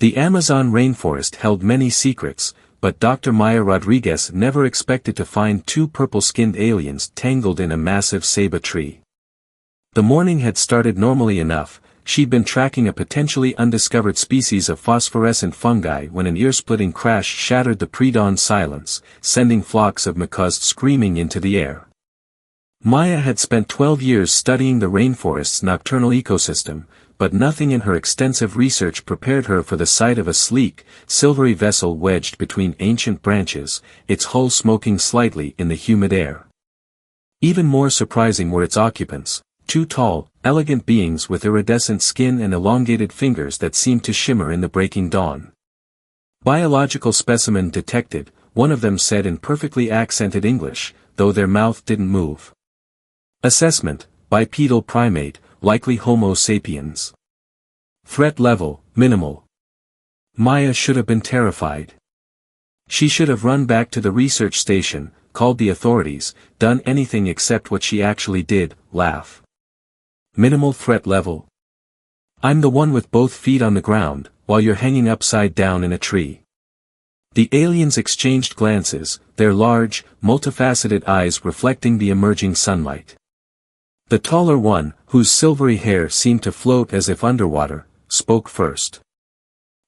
The Amazon rainforest held many secrets, but Dr. Maya Rodriguez never expected to find two purple-skinned aliens tangled in a massive ceiba tree. The morning had started normally enough. She'd been tracking a potentially undiscovered species of phosphorescent fungi when an ear-splitting crash shattered the pre-dawn silence, sending flocks of macaws screaming into the air. Maya had spent 12 years studying the rainforest's nocturnal ecosystem, but nothing in her extensive research prepared her for the sight of a sleek, silvery vessel wedged between ancient branches, its hull smoking slightly in the humid air. Even more surprising were its occupants, two tall, elegant beings with iridescent skin and elongated fingers that seemed to shimmer in the breaking dawn. "Biological specimen detected," one of them said in perfectly accented English, though their mouth didn't move. "Assessment, bipedal primate, likely Homo sapiens. Threat level, minimal." Maya should have been terrified. She should have run back to the research station, called the authorities, done anything except what she actually did, laugh. Minimal threat level. I'm the one with both feet on the ground, while you're hanging upside down in a tree. The aliens exchanged glances, their large, multifaceted eyes reflecting the emerging sunlight. The taller one, whose silvery hair seemed to float as if underwater, spoke first.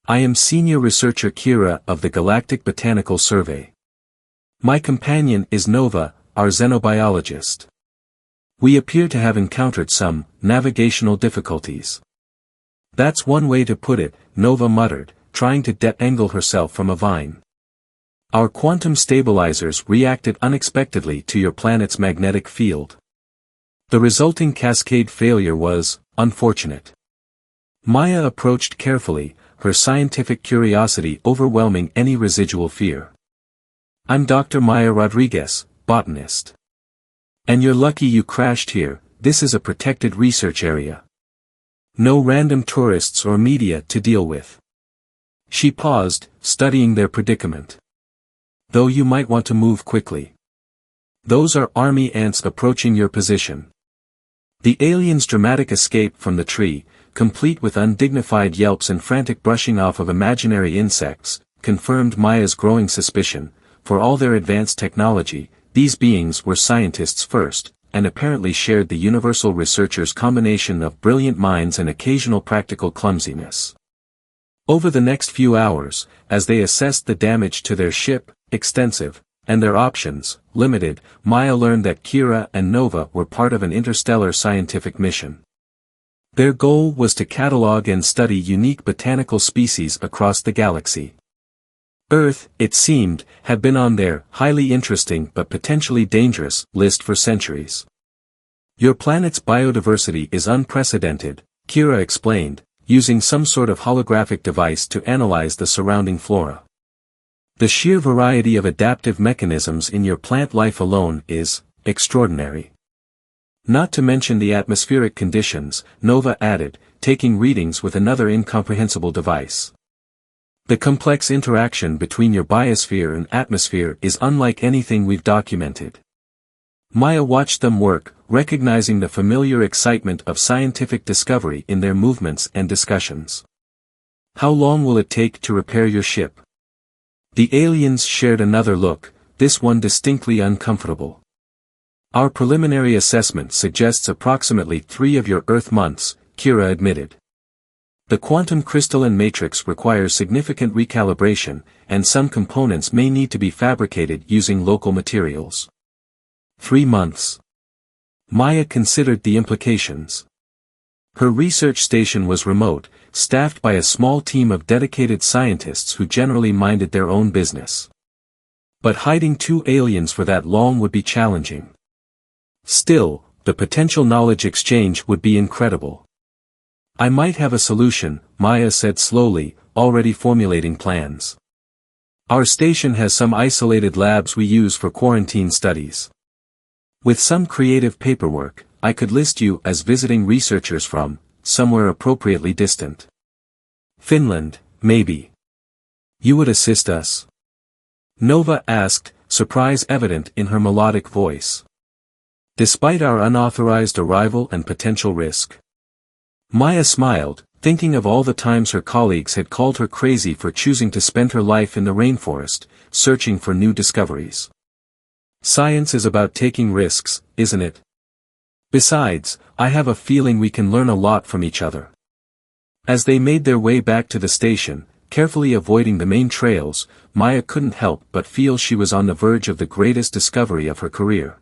"I am Senior Researcher Kira of the Galactic Botanical Survey. My companion is Nova, our xenobiologist. We appear to have encountered some navigational difficulties." "That's one way to put it," Nova muttered, trying to detangle herself from a vine. "Our quantum stabilizers reacted unexpectedly to your planet's magnetic field. The resulting cascade failure was unfortunate." Maya approached carefully, her scientific curiosity overwhelming any residual fear. "I'm Dr. Maya Rodriguez, botanist. And you're lucky you crashed here. This is a protected research area. No random tourists or media to deal with." She paused, studying their predicament. "Though you might want to move quickly. Those are army ants approaching your position." The alien's dramatic escape from the tree, complete with undignified yelps and frantic brushing off of imaginary insects, confirmed Maya's growing suspicion. For all their advanced technology, these beings were scientists first, and apparently shared the universal researcher's combination of brilliant minds and occasional practical clumsiness. Over the next few hours, as they assessed the damage to their ship, extensive, and their options, limited, Maya learned that Kira and Nova were part of an interstellar scientific mission. Their goal was to catalog and study unique botanical species across the galaxy. Earth, it seemed, had been on their highly interesting but potentially dangerous list for centuries. "Your planet's biodiversity is unprecedented," Kira explained, using some sort of holographic device to analyze the surrounding flora. "The sheer variety of adaptive mechanisms in your plant life alone is extraordinary. Not to mention the atmospheric conditions," Nova added, taking readings with another incomprehensible device. "The complex interaction between your biosphere and atmosphere is unlike anything we've documented." Maya watched them work, recognizing the familiar excitement of scientific discovery in their movements and discussions. "How long will it take to repair your ship?" The aliens shared another look, this one distinctly uncomfortable. "Our preliminary assessment suggests approximately 3 of your Earth months," Kira admitted. "The quantum crystalline matrix requires significant recalibration, and some components may need to be fabricated using local materials." 3 months. Maya considered the implications. Her research station was remote, staffed by a small team of dedicated scientists who generally minded their own business. But hiding 2 aliens for that long would be challenging. Still, the potential knowledge exchange would be incredible. "I might have a solution," Maya said slowly, already formulating plans. "Our station has some isolated labs we use for quarantine studies. With some creative paperwork, I could list you as visiting researchers from somewhere appropriately distant. Finland, maybe. You would assist us?" Nova asked, surprise evident in her melodic voice. "Despite our unauthorized arrival and potential risk?" Maya smiled, thinking of all the times her colleagues had called her crazy for choosing to spend her life in the rainforest, searching for new discoveries. Science is about taking risks, isn't it? Besides, I have a feeling we can learn a lot from each other. As they made their way back to the station, carefully avoiding the main trails, Maya couldn't help but feel she was on the verge of the greatest discovery of her career.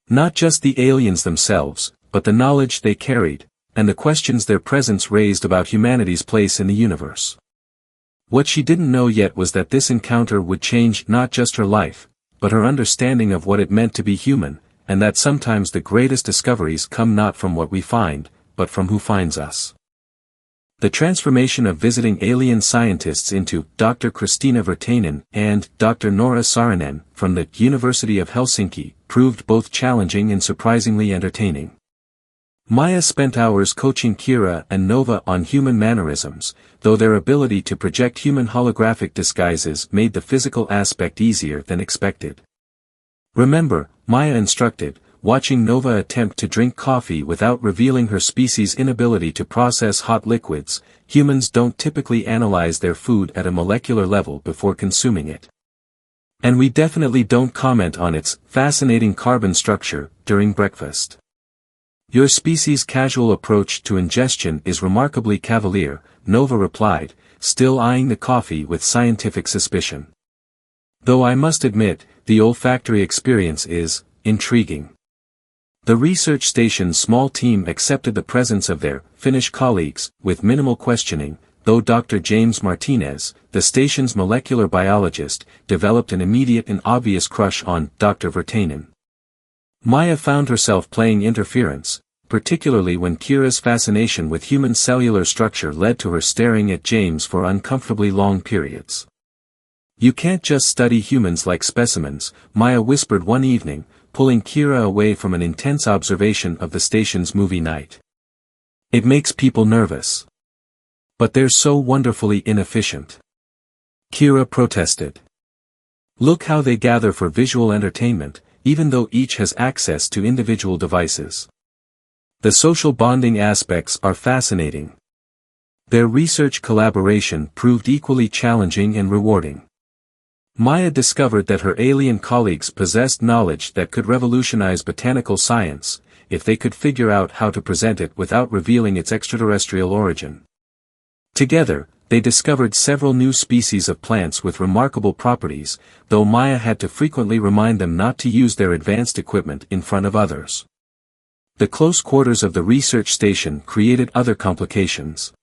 Not just the aliens themselves, but the knowledge they carried, and the questions their presence raised about humanity's place in the universe. What she didn't know yet was that this encounter would change not just her life, but her understanding of what it meant to be human, and that sometimes the greatest discoveries come not from what we find, but from who finds us. The transformation of visiting alien scientists into Dr. Kristina Virtanen and Dr. Nora Saarinen from the University of Helsinki proved both challenging and surprisingly entertaining. Maya spent hours coaching Kira and Nova on human mannerisms, though their ability to project human holographic disguises made the physical aspect easier than expected. Remember, Maya instructed, watching Nova attempt to drink coffee without revealing her species' inability to process hot liquids, humans don't typically analyze their food at a molecular level before consuming it. And we definitely don't comment on its fascinating carbon structure during breakfast. Your species' casual approach to ingestion is remarkably cavalier, Nova replied, still eyeing the coffee with scientific suspicion. Though I must admit, the olfactory experience is intriguing. The research station's small team accepted the presence of their Finnish colleagues with minimal questioning, though Dr. James Martinez, the station's molecular biologist, developed an immediate and obvious crush on Dr. Virtanen. Maya found herself playing interference, particularly when Kira's fascination with human cellular structure led to her staring at James for uncomfortably long periods. You can't just study humans like specimens, Maya whispered one evening, pulling Kira away from an intense observation of the station's movie night. It makes people nervous. But they're so wonderfully inefficient. Kira protested. Look how they gather for visual entertainment, even though each has access to individual devices. The social bonding aspects are fascinating. Their research collaboration proved equally challenging and rewarding. Maya discovered that her alien colleagues possessed knowledge that could revolutionize botanical science, if they could figure out how to present it without revealing its extraterrestrial origin. Together, they discovered several new species of plants with remarkable properties, though Maya had to frequently remind them not to use their advanced equipment in front of others. The close quarters of the research station created other complications.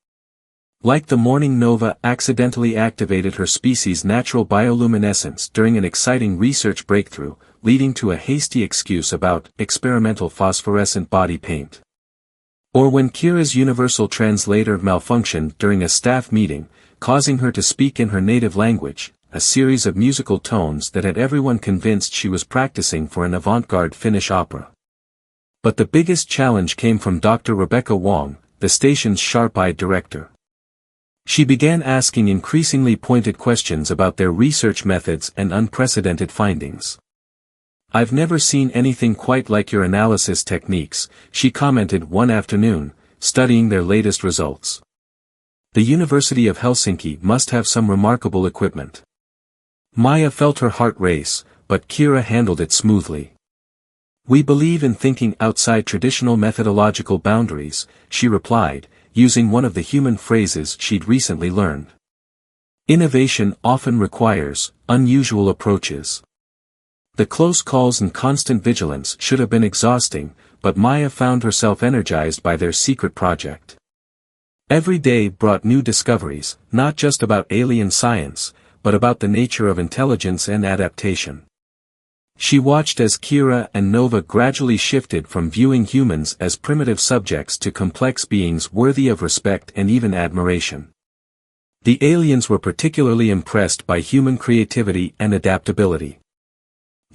Like the morning Nova accidentally activated her species' natural bioluminescence during an exciting research breakthrough, leading to a hasty excuse about experimental phosphorescent body paint. Or when Kira's universal translator malfunctioned during a staff meeting, causing her to speak in her native language, a series of musical tones that had everyone convinced she was practicing for an avant-garde Finnish opera. But the biggest challenge came from Dr. Rebecca Wong, the station's sharp-eyed director. She began asking increasingly pointed questions about their research methods and unprecedented findings. I've never seen anything quite like your analysis techniques, she commented one afternoon, studying their latest results. The University of Helsinki must have some remarkable equipment. Maya felt her heart race, but Kira handled it smoothly. We believe in thinking outside traditional methodological boundaries, she replied, using one of the human phrases she'd recently learned. Innovation often requires unusual approaches. The close calls and constant vigilance should have been exhausting, but Maya found herself energized by their secret project. Every day brought new discoveries, not just about alien science, but about the nature of intelligence and adaptation. She watched as Kira and Nova gradually shifted from viewing humans as primitive subjects to complex beings worthy of respect and even admiration. The aliens were particularly impressed by human creativity and adaptability.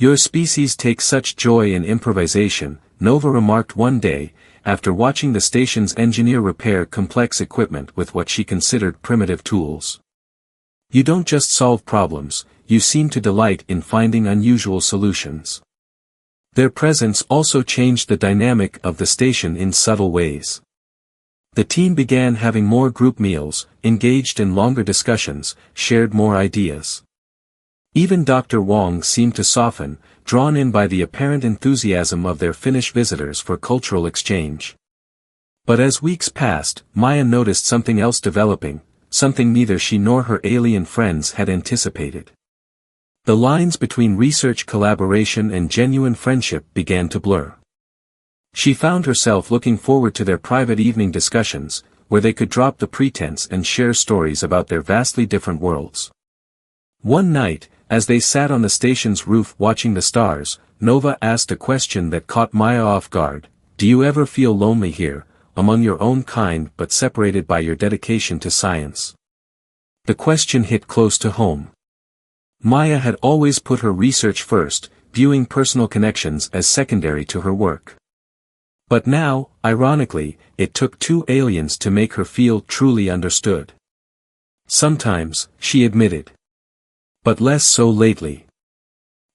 Your species takes such joy in improvisation, Nova remarked one day, after watching the station's engineer repair complex equipment with what she considered primitive tools. You don't just solve problems, you seem to delight in finding unusual solutions. Their presence also changed the dynamic of the station in subtle ways. The team began having more group meals, engaged in longer discussions, shared more ideas. Even Dr. Wong seemed to soften, drawn in by the apparent enthusiasm of their Finnish visitors for cultural exchange. But as weeks passed, Maya noticed something else developing, something neither she nor her alien friends had anticipated. The lines between research collaboration and genuine friendship began to blur. She found herself looking forward to their private evening discussions, where they could drop the pretense and share stories about their vastly different worlds. One night, as they sat on the station's roof watching the stars, Nova asked a question that caught Maya off guard. Do you ever feel lonely here, among your own kind but separated by your dedication to science? The question hit close to home. Maya had always put her research first, viewing personal connections as secondary to her work. But now, ironically, it took two aliens to make her feel truly understood. Sometimes, she admitted. But less so lately.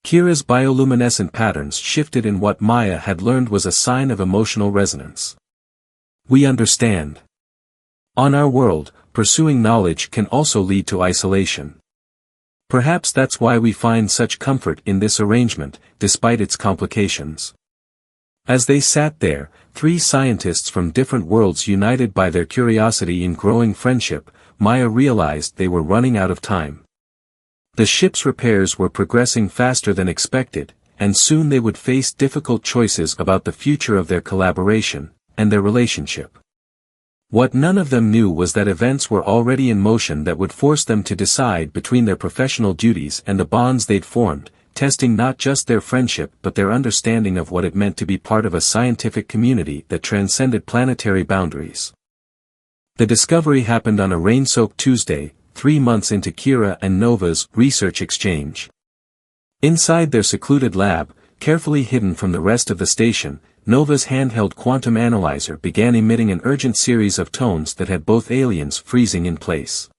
Kira's bioluminescent patterns shifted in what Maya had learned was a sign of emotional resonance. We understand. On our world, pursuing knowledge can also lead to isolation. Perhaps that's why we find such comfort in this arrangement, despite its complications. As they sat there, three scientists from different worlds united by their curiosity in growing friendship, Maya realized they were running out of time. The ship's repairs were progressing faster than expected, and soon they would face difficult choices about the future of their collaboration, and their relationship. What none of them knew was that events were already in motion that would force them to decide between their professional duties and the bonds they'd formed, testing not just their friendship but their understanding of what it meant to be part of a scientific community that transcended planetary boundaries. The discovery happened on a rain-soaked Tuesday, 3 months into Kira and Nova's research exchange. Inside their secluded lab, carefully hidden from the rest of the station, Nova's handheld quantum analyzer began emitting an urgent series of tones that had both aliens freezing in place.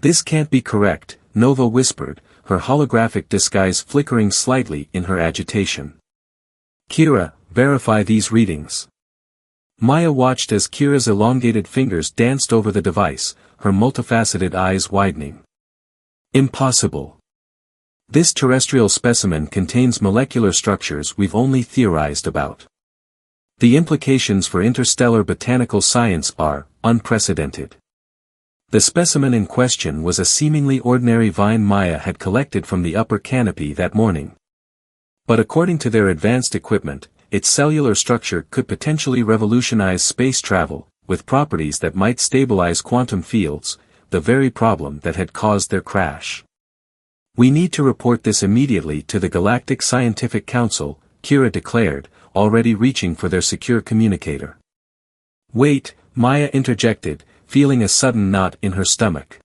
"This can't be correct," Nova whispered, her holographic disguise flickering slightly in her agitation. "Kira, verify these readings." Maya watched as Kira's elongated fingers danced over the device, her multifaceted eyes widening. "Impossible. This terrestrial specimen contains molecular structures we've only theorized about. The implications for interstellar botanical science are unprecedented." The specimen in question was a seemingly ordinary vine Maya had collected from the upper canopy that morning. But according to their advanced equipment, its cellular structure could potentially revolutionize space travel, with properties that might stabilize quantum fields, the very problem that had caused their crash. "We need to report this immediately to the Galactic Scientific Council," Kira declared, already reaching for their secure communicator. "Wait," Maya interjected, feeling a sudden knot in her stomach.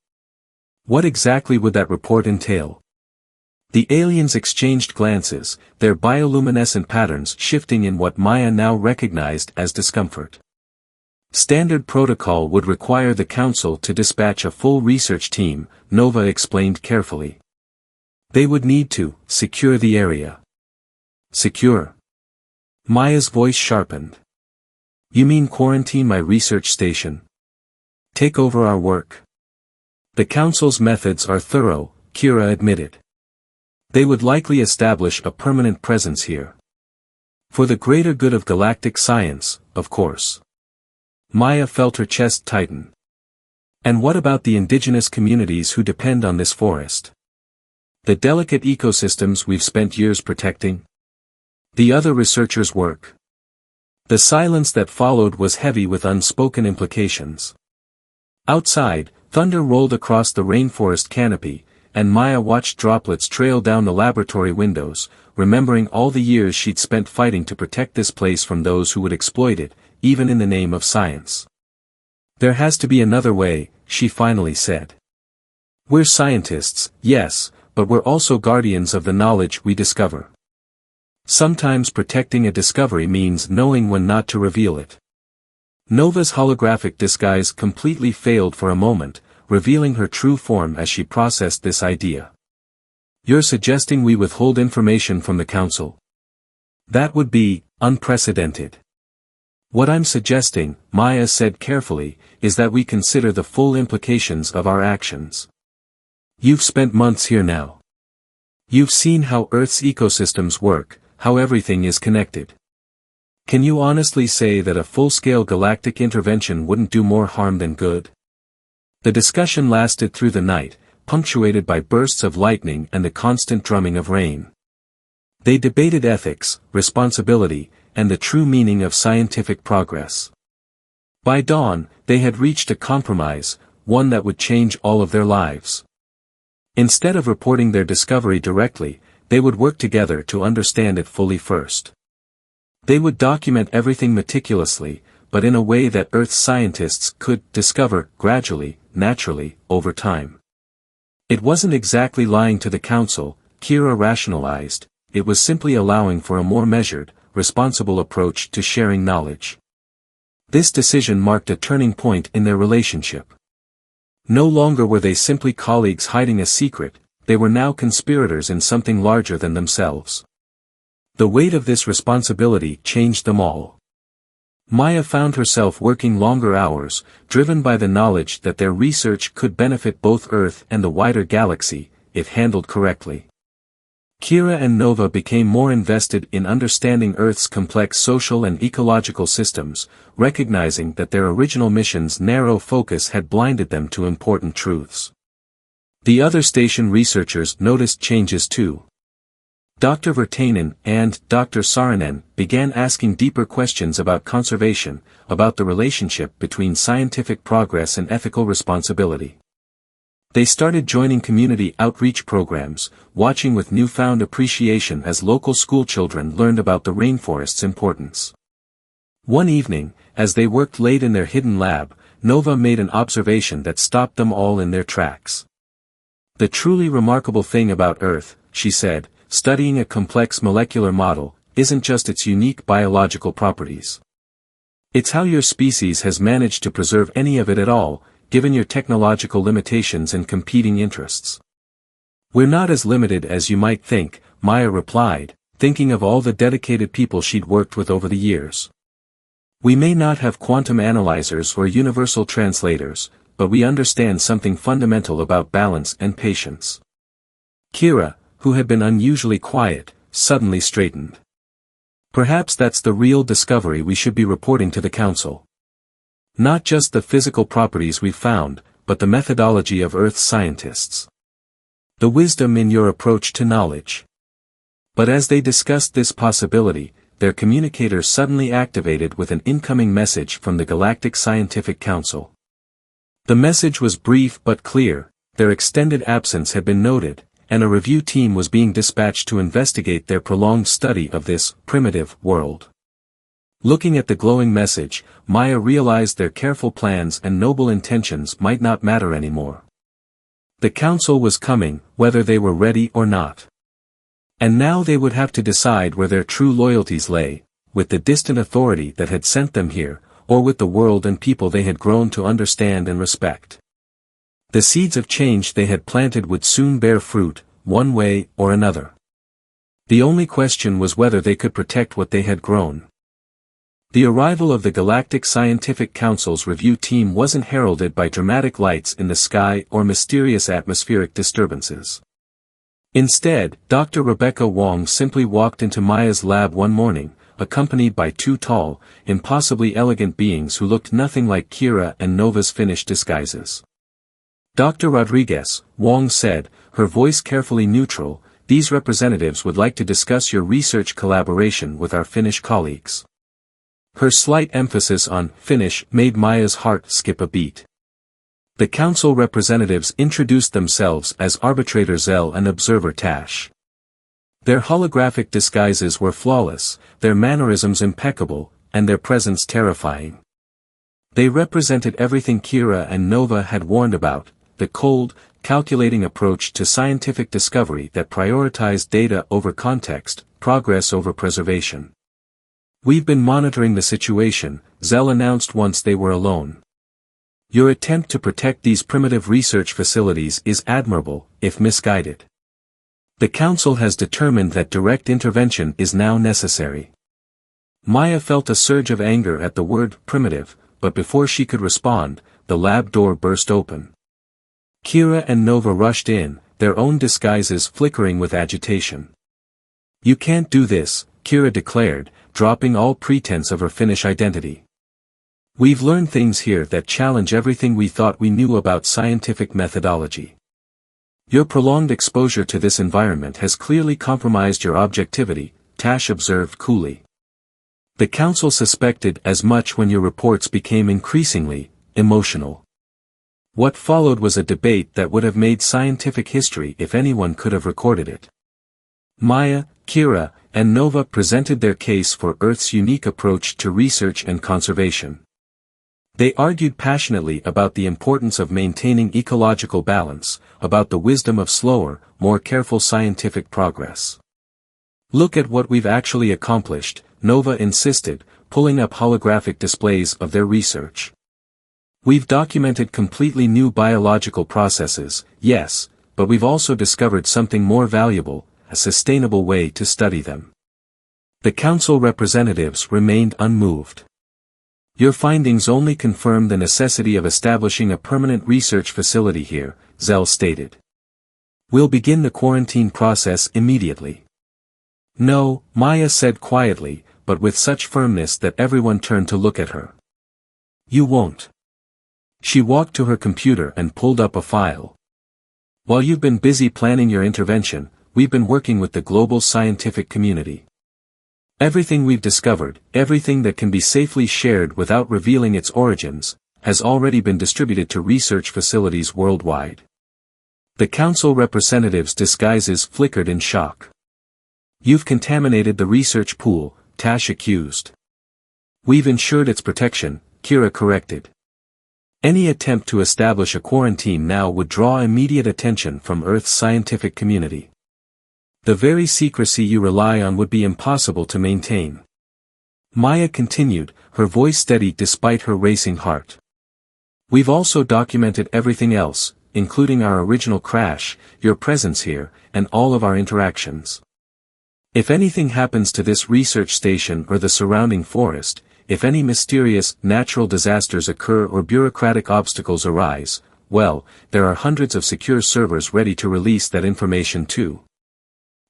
What exactly would that report entail? The aliens exchanged glances, their bioluminescent patterns shifting in what Maya now recognized as discomfort. Standard protocol would require the council to dispatch a full research team, Nova explained carefully. They would need to secure the area. Secure? Maya's voice sharpened. "You mean quarantine my research station? Take over our work?" "The council's methods are thorough," Kira admitted. "They would likely establish a permanent presence here. For the greater good of galactic science, of course." Maya felt her chest tighten. "And what about the indigenous communities who depend on this forest? The delicate ecosystems we've spent years protecting? The other researchers' work?" The silence that followed was heavy with unspoken implications. Outside, thunder rolled across the rainforest canopy, and Maya watched droplets trail down the laboratory windows, remembering all the years she'd spent fighting to protect this place from those who would exploit it, even in the name of science. "There has to be another way," she finally said. "We're scientists, yes, but we're also guardians of the knowledge we discover. Sometimes protecting a discovery means knowing when not to reveal it." Nova's holographic disguise completely failed for a moment, revealing her true form as she processed this idea. "You're suggesting we withhold information from the council? That would be unprecedented." What I'm suggesting, Maya said carefully, is that we consider the full implications of our actions. You've spent months here now. You've seen how Earth's ecosystems work, how everything is connected. Can you honestly say that a full-scale galactic intervention wouldn't do more harm than good? The discussion lasted through the night, punctuated by bursts of lightning and the constant drumming of rain. They debated ethics, responsibility, and the true meaning of scientific progress. By dawn, they had reached a compromise, one that would change all of their lives. Instead of reporting their discovery directly, they would work together to understand it fully first. They would document everything meticulously, but in a way that Earth's scientists could discover gradually, naturally, over time. It wasn't exactly lying to the Council, Kira rationalized, it was simply allowing for a more measured, responsible approach to sharing knowledge. This decision marked a turning point in their relationship. No longer were they simply colleagues hiding a secret, they were now conspirators in something larger than themselves. The weight of this responsibility changed them all. Maya found herself working longer hours, driven by the knowledge that their research could benefit both Earth and the wider galaxy, if handled correctly. Kira and Nova became more invested in understanding Earth's complex social and ecological systems, recognizing that their original mission's narrow focus had blinded them to important truths. The other station researchers noticed changes too. Dr. Virtanen and Dr. Saarinen began asking deeper questions about conservation, about the relationship between scientific progress and ethical responsibility. They started joining community outreach programs, watching with newfound appreciation as local schoolchildren learned about the rainforest's importance. One evening, as they worked late in their hidden lab, Nova made an observation that stopped them all in their tracks. The truly remarkable thing about Earth, she said, studying a complex molecular model, isn't just its unique biological properties. It's how your species has managed to preserve any of it at all, given your technological limitations and competing interests. We're not as limited as you might think, Maya replied, thinking of all the dedicated people she'd worked with over the years. We may not have quantum analyzers or universal translators, but we understand something fundamental about balance and patience. Kira, who had been unusually quiet, suddenly straightened. Perhaps that's the real discovery we should be reporting to the Council. Not just the physical properties we've found, but the methodology of Earth's scientists. The wisdom in your approach to knowledge. But as they discussed this possibility, their communicator suddenly activated with an incoming message from the Galactic Scientific Council. The message was brief but clear, their extended absence had been noted, and a review team was being dispatched to investigate their prolonged study of this primitive world. Looking at the glowing message, Maya realized their careful plans and noble intentions might not matter anymore. The Council was coming, whether they were ready or not. And now they would have to decide where their true loyalties lay, with the distant authority that had sent them here, or with the world and people they had grown to understand and respect. The seeds of change they had planted would soon bear fruit, one way or another. The only question was whether they could protect what they had grown. The arrival of the Galactic Scientific Council's review team wasn't heralded by dramatic lights in the sky or mysterious atmospheric disturbances. Instead, Dr. Rebecca Wong simply walked into Maya's lab one morning, accompanied by two tall, impossibly elegant beings who looked nothing like Kira and Nova's finished disguises. Dr. Rodriguez, Wong said, her voice carefully neutral, these representatives would like to discuss your research collaboration with our Finnish colleagues. Her slight emphasis on Finnish made Maya's heart skip a beat. The Council representatives introduced themselves as Arbitrator Zell and Observer Tash. Their holographic disguises were flawless, their mannerisms impeccable, and their presence terrifying. They represented everything Kira and Nova had warned about, the cold, calculating approach to scientific discovery that prioritized data over context, progress over preservation. We've been monitoring the situation, Zell announced once they were alone. Your attempt to protect these primitive research facilities is admirable, if misguided. The Council has determined that direct intervention is now necessary. Maya felt a surge of anger at the word primitive, but before she could respond, the lab door burst open. Kira and Nova rushed in, their own disguises flickering with agitation. "You can't do this," Kira declared, dropping all pretense of her Finnish identity. "We've learned things here that challenge everything we thought we knew about scientific methodology. Your prolonged exposure to this environment has clearly compromised your objectivity," Tash observed coolly. "The council suspected as much when your reports became increasingly emotional." What followed was a debate that would have made scientific history if anyone could have recorded it. Maya, Kira, and Nova presented their case for Earth's unique approach to research and conservation. They argued passionately about the importance of maintaining ecological balance, about the wisdom of slower, more careful scientific progress. "Look at what we've actually accomplished," Nova insisted, pulling up holographic displays of their research. "We've documented completely new biological processes, yes, but we've also discovered something more valuable, a sustainable way to study them." The council representatives remained unmoved. "Your findings only confirm the necessity of establishing a permanent research facility here," Zell stated. "We'll begin the quarantine process immediately." "No," Maya said quietly, but with such firmness that everyone turned to look at her. "You won't." She walked to her computer and pulled up a file. "While you've been busy planning your intervention, we've been working with the global scientific community. Everything we've discovered, everything that can be safely shared without revealing its origins, has already been distributed to research facilities worldwide." The council representatives' disguises flickered in shock. "You've contaminated the research pool," Tash accused. "We've ensured its protection," Kira corrected. "Any attempt to establish a quarantine now would draw immediate attention from Earth's scientific community. The very secrecy you rely on would be impossible to maintain." Maya continued, her voice steady despite her racing heart. "We've also documented everything else, including our original crash, your presence here, and all of our interactions. If anything happens to this research station or the surrounding forest, if any mysterious natural disasters occur or bureaucratic obstacles arise, well, there are hundreds of secure servers ready to release that information too."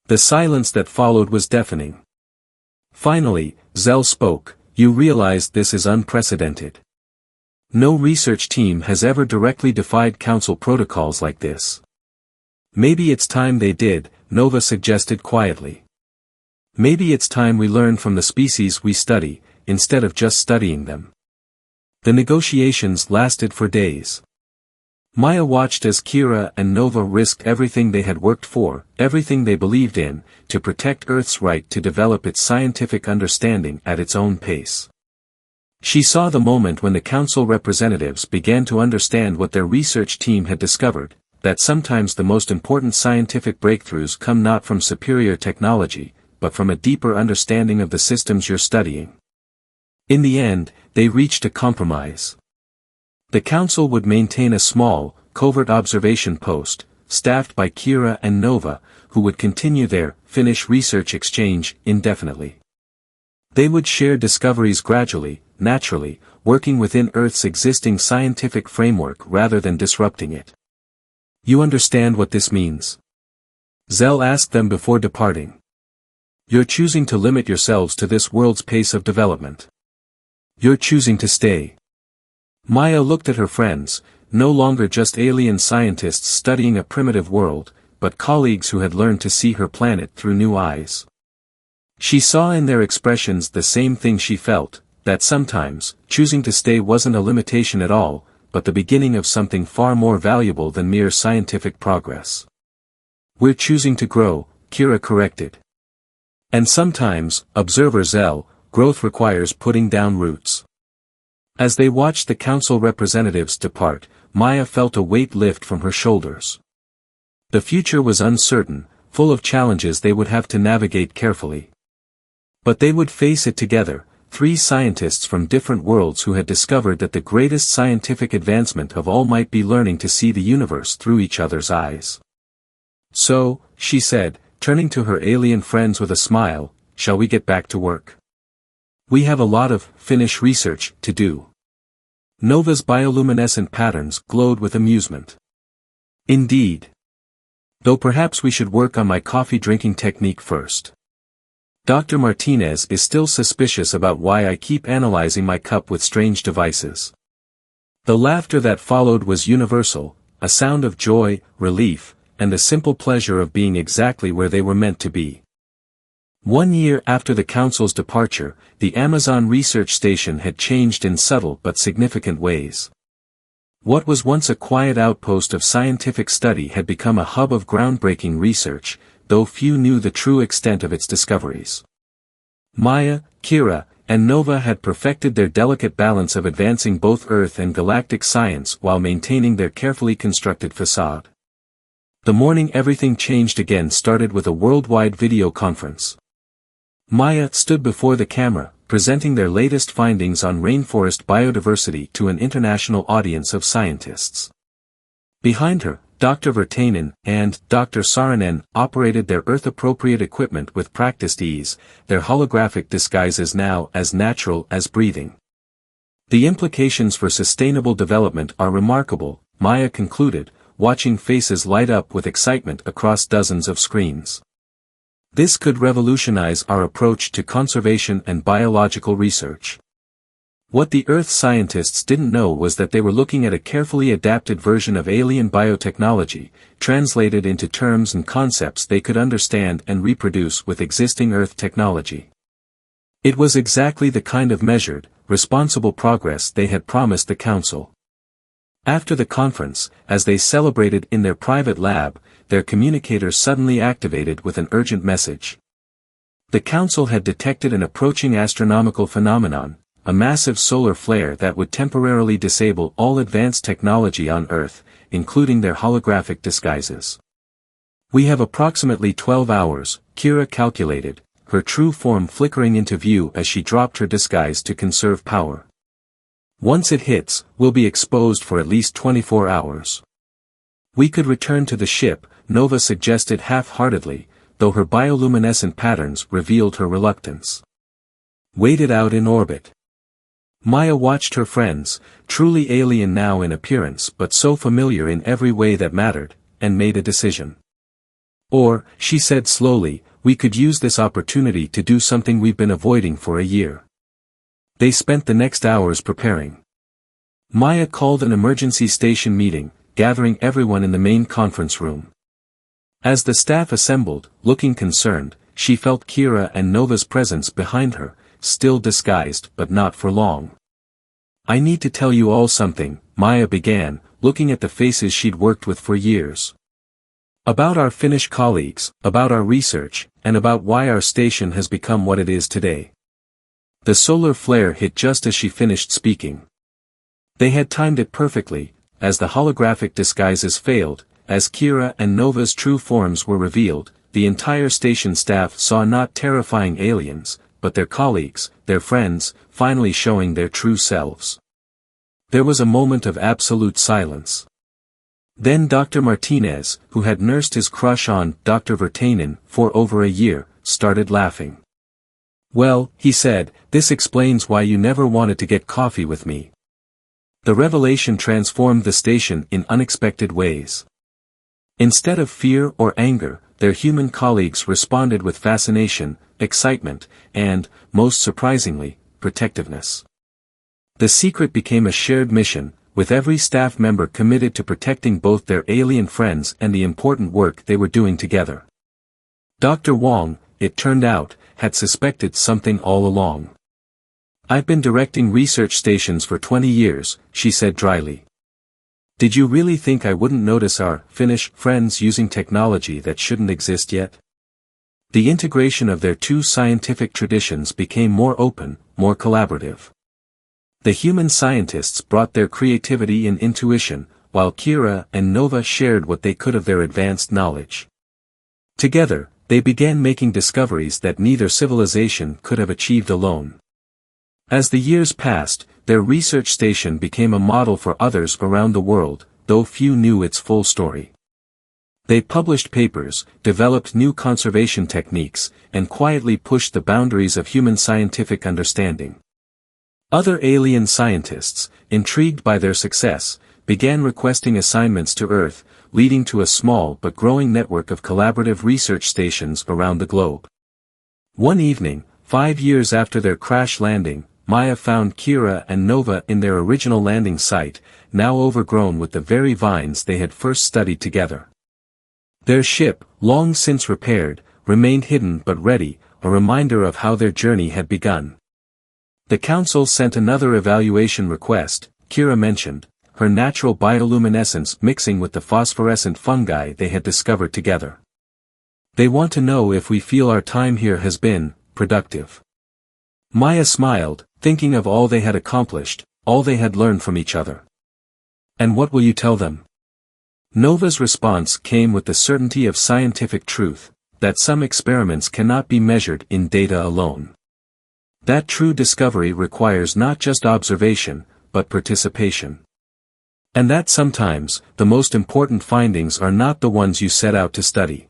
The silence that followed was deafening. Finally, Zell spoke, "You realize this is unprecedented. No research team has ever directly defied council protocols like this." "Maybe it's time they did," Nova suggested quietly. "Maybe it's time we learn from the species we study, instead of just studying them." The negotiations lasted for days. Maya watched as Kira and Nova risked everything they had worked for, everything they believed in, to protect Earth's right to develop its scientific understanding at its own pace. She saw the moment when the council representatives began to understand what their research team had discovered, that sometimes the most important scientific breakthroughs come not from superior technology, but from a deeper understanding of the systems you're studying. In the end, they reached a compromise. The council would maintain a small, covert observation post, staffed by Kira and Nova, who would continue their Finnish research exchange indefinitely. They would share discoveries gradually, naturally, working within Earth's existing scientific framework rather than disrupting it. "You understand what this means?" Zell asked them before departing. "You're choosing to limit yourselves to this world's pace of development. You're choosing to stay." Maya looked at her friends, no longer just alien scientists studying a primitive world, but colleagues who had learned to see her planet through new eyes. She saw in their expressions the same thing she felt, that sometimes, choosing to stay wasn't a limitation at all, but the beginning of something far more valuable than mere scientific progress. "We're choosing to grow," Kira corrected. "And sometimes, observer Zell, growth requires putting down roots." As they watched the council representatives depart, Maya felt a weight lift from her shoulders. The future was uncertain, full of challenges they would have to navigate carefully. But they would face it together, three scientists from different worlds who had discovered that the greatest scientific advancement of all might be learning to see the universe through each other's eyes. "So," she said, turning to her alien friends with a smile, "shall we get back to work?" We have a lot of Finnish research to do. Nova's bioluminescent patterns glowed with amusement. Indeed. Though perhaps we should work on my coffee drinking technique first. Dr. Martinez is still suspicious about why I keep analyzing my cup with strange devices. The laughter that followed was universal, a sound of joy, relief, and the simple pleasure of being exactly where they were meant to be. 1 year after the Council's departure, the Amazon research station had changed in subtle but significant ways. What was once a quiet outpost of scientific study had become a hub of groundbreaking research, though few knew the true extent of its discoveries. Maya, Kira, and Nova had perfected their delicate balance of advancing both Earth and galactic science while maintaining their carefully constructed facade. The morning everything changed again started with a worldwide video conference. Maya stood before the camera, presenting their latest findings on rainforest biodiversity to an international audience of scientists. Behind her, Dr. Virtanen and Dr. Saarinen operated their Earth-appropriate equipment with practiced ease, their holographic disguises now as natural as breathing. The implications for sustainable development are remarkable, Maya concluded, watching faces light up with excitement across dozens of screens. This could revolutionize our approach to conservation and biological research. What the Earth scientists didn't know was that they were looking at a carefully adapted version of alien biotechnology, translated into terms and concepts they could understand and reproduce with existing Earth technology. It was exactly the kind of measured, responsible progress they had promised the Council. After the conference, as they celebrated in their private lab, their communicator suddenly activated with an urgent message. The Council had detected an approaching astronomical phenomenon, a massive solar flare that would temporarily disable all advanced technology on Earth, including their holographic disguises. We have approximately 12 hours, Kira calculated, her true form flickering into view as she dropped her disguise to conserve power. Once it hits, we'll be exposed for at least 24 hours. We could return to the ship, Nova suggested half-heartedly, though her bioluminescent patterns revealed her reluctance. Wait it out in orbit. Maya watched her friends, truly alien now in appearance but so familiar in every way that mattered, and made a decision. Or, she said slowly, we could use this opportunity to do something we've been avoiding for a year. They spent the next hours preparing. Maya called an emergency station meeting, gathering everyone in the main conference room. As the staff assembled, looking concerned, she felt Kira and Nova's presence behind her, still disguised but not for long. I need to tell you all something, Maya began, looking at the faces she'd worked with for years. About our Finnish colleagues, about our research, and about why our station has become what it is today. The solar flare hit just as she finished speaking. They had timed it perfectly, as the holographic disguises failed, as Kira and Nova's true forms were revealed, the entire station staff saw not terrifying aliens, but their colleagues, their friends, finally showing their true selves. There was a moment of absolute silence. Then Dr. Martinez, who had nursed his crush on Dr. Virtanen for over a year, started laughing. Well, he said, this explains why you never wanted to get coffee with me. The revelation transformed the station in unexpected ways. Instead of fear or anger, their human colleagues responded with fascination, excitement, and, most surprisingly, protectiveness. The secret became a shared mission, with every staff member committed to protecting both their alien friends and the important work they were doing together. Dr. Wong, it turned out, had suspected something all along. I've been directing research stations for 20 years, she said dryly. Did you really think I wouldn't notice our Finnish friends using technology that shouldn't exist yet? The integration of their two scientific traditions became more open, more collaborative. The human scientists brought their creativity and intuition, while Kira and Nova shared what they could of their advanced knowledge. Together, they began making discoveries that neither civilization could have achieved alone. As the years passed, their research station became a model for others around the world, though few knew its full story. They published papers, developed new conservation techniques, and quietly pushed the boundaries of human scientific understanding. Other alien scientists, intrigued by their success, began requesting assignments to Earth, leading to a small but growing network of collaborative research stations around the globe. One evening, 5 years after their crash landing, Maya found Kira and Nova in their original landing site, now overgrown with the very vines they had first studied together. Their ship, long since repaired, remained hidden but ready, a reminder of how their journey had begun. The Council sent another evaluation request, Kira mentioned, her natural bioluminescence mixing with the phosphorescent fungi they had discovered together. They want to know if we feel our time here has been productive. Maya smiled, thinking of all they had accomplished, all they had learned from each other. And what will you tell them? Nova's response came with the certainty of scientific truth, that some experiments cannot be measured in data alone. That true discovery requires not just observation, but participation. And that sometimes, the most important findings are not the ones you set out to study.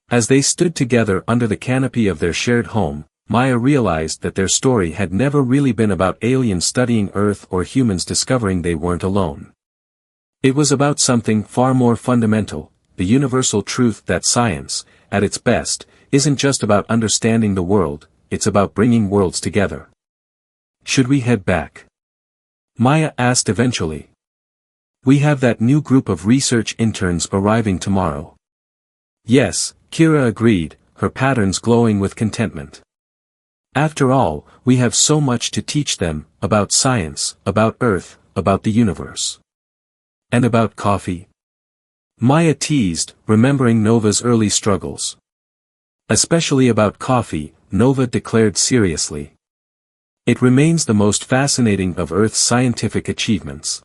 As they stood together under the canopy of their shared home, Maya realized that their story had never really been about aliens studying Earth or humans discovering they weren't alone. It was about something far more fundamental, the universal truth that science, at its best, isn't just about understanding the world, it's about bringing worlds together. Should we head back? Maya asked eventually. We have that new group of research interns arriving tomorrow. Yes, Kira agreed, her patterns glowing with contentment. After all, we have so much to teach them, about science, about Earth, about the universe. And about coffee? Maya teased, remembering Nova's early struggles. Especially about coffee, Nova declared seriously. It remains the most fascinating of Earth's scientific achievements.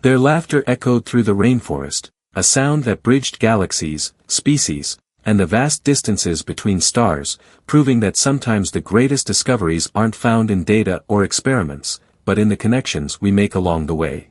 Their laughter echoed through the rainforest, a sound that bridged galaxies, species, and the vast distances between stars, proving that sometimes the greatest discoveries aren't found in data or experiments, but in the connections we make along the way.